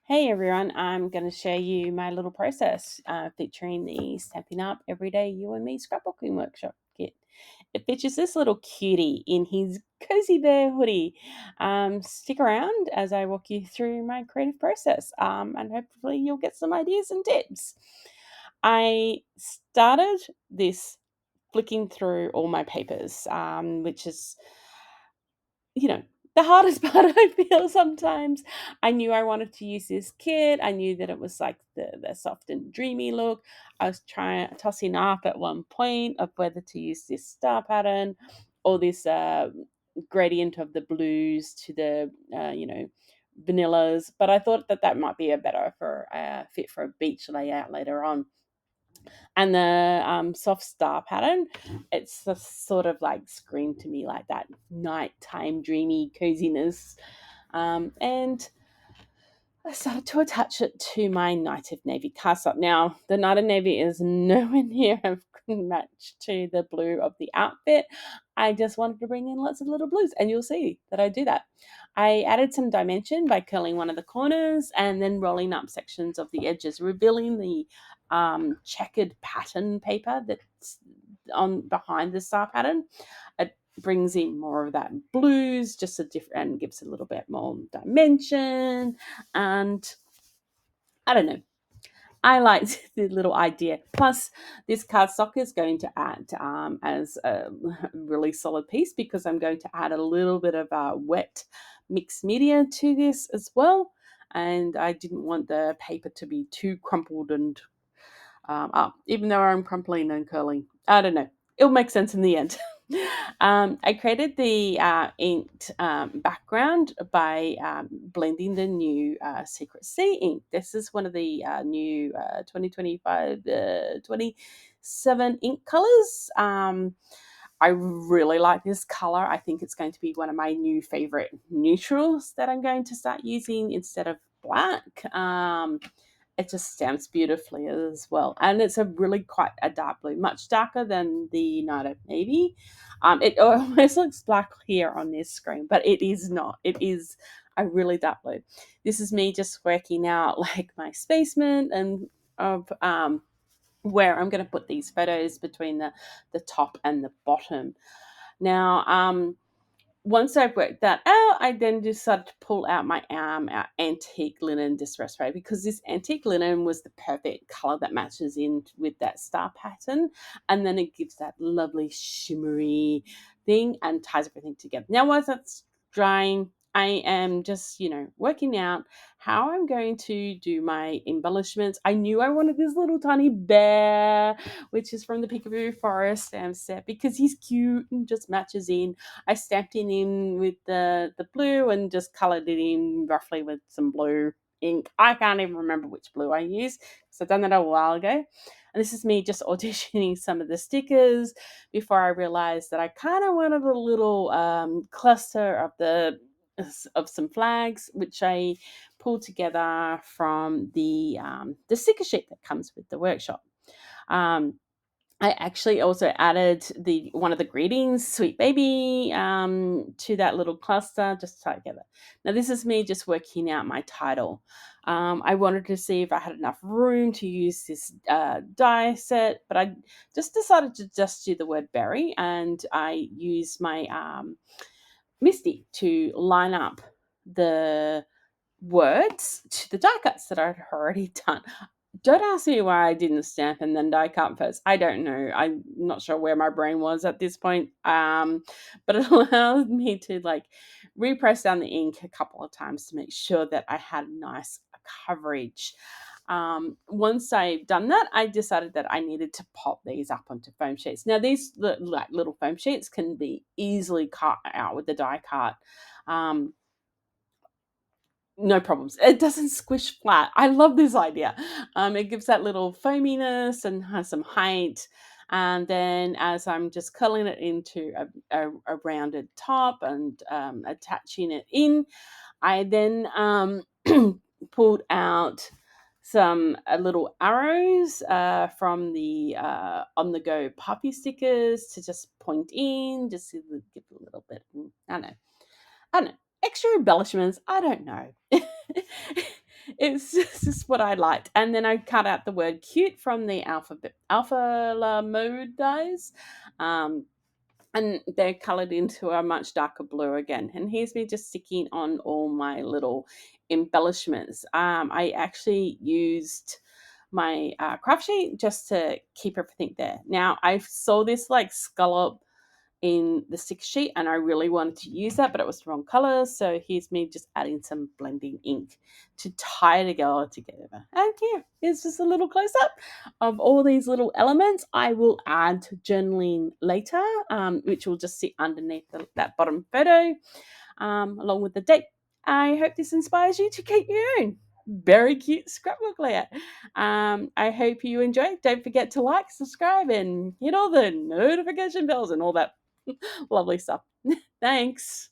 Hey everyone, I'm going to show you my little process featuring the Stampin' Up Everyday You and Me Scrapbooking Workshop kit. It features this little cutie in his cozy bear hoodie. Stick around as I walk you through my creative process and hopefully you'll get some ideas and tips. I started this flicking through all my papers, which is the hardest part I feel sometimes. I knew I wanted to use this kit. I knew that it was like the soft and dreamy look. I was tossing up at one point of whether to use this star pattern or this gradient of the blues to the vanillas. But I thought that might be a better for fit for a beach layout later on. And the soft star pattern, it's just sort of like screamed to me like that nighttime dreamy coziness. And I started to attach it to my Night of Navy cast-up. Now, the Night of Navy is nowhere near a match to the blue of the outfit. I just wanted to bring in lots of little blues, and you'll see that I do that. I added some dimension by curling one of the corners and then rolling up sections of the edges, revealing the checkered pattern paper that's on behind the star pattern. It brings in more of that blues, just a different, and gives a little bit more dimension. And I don't know, I liked the little idea. Plus, this cardstock is going to add as a really solid piece because I'm going to add a little bit of wet mixed media to this as well. And I didn't want the paper to be too crumpled and up, even though I'm crumpling and curling. I don't know. It'll make sense in the end. I created the inked background by blending the new Secret Sea ink. This is one of the new 2025 27 ink colors. I really like this color. I think it's going to be one of my new favorite neutrals that I'm going to start using instead of black. It just stamps beautifully as well. And it's a really quite a dark blue, much darker than the Night of Navy. It almost looks black here on this screen, but it is not. It is a really dark blue. This is me just working out like my spacement and of where I'm going to put these photos between the top and the bottom. Now, once I've worked that out, I then decided to pull out my our antique linen distress spray because this antique linen was the perfect color that matches in with that star pattern, and then it gives that lovely shimmery thing and ties everything together. Now, while that's drying, I am just working out how I'm going to do my embellishments. I knew I wanted this little tiny bear, which is from the Peekaboo Forest stamp set because he's cute and just matches in. I stamped it in with the blue and just coloured it in roughly with some blue ink. I can't even remember which blue I used because I've done that a while ago. And this is me just auditioning some of the stickers before I realized that I kind of wanted a little cluster of some flags, which I pulled together from the sticker sheet that comes with the workshop. I actually also added the one of the greetings, sweet baby, to that little cluster just to tie it together. Now this is me just working out my title. I wanted to see if I had enough room to use this die set, but I just decided to just do the word berry, and I used my Misty to line up the words to the die cuts that I'd already done. Don't ask me why I didn't stamp and then die cut first. I don't know. I'm not sure where my brain was at this point. But it allowed me to like repress down the ink a couple of times to make sure that I had nice coverage. Once I've done that, I decided that I needed to pop these up onto foam sheets. Now, these like little foam sheets can be easily cut out with the die cut. No problems. It doesn't squish flat. I love this idea. It gives that little foaminess and has some height. And then as I'm just curling it into a rounded top and attaching it in, I then pulled out some little arrows from the on the go puppy stickers to just point in, just to give a little bit. I don't know. Extra embellishments. I don't know. It's just what I liked. And then I cut out the word cute from the alpha la mode dies. Um, and they're colored into a much darker blue again. And here's me just sticking on all my little embellishments. I actually used my craft sheet just to keep everything there. Now I saw this like scallop in the stick sheet and I really wanted to use that, but it was the wrong color. So here's me just adding some blending ink to tie it all together. And here is just a little close up of all these little elements. I will add journaling later, which will just sit underneath that bottom photo, along with the date. I hope this inspires you to keep your own very cute scrapbook layout. I hope you enjoy. Don't forget to like, subscribe, and hit all the notification bells and all that lovely stuff. Thanks.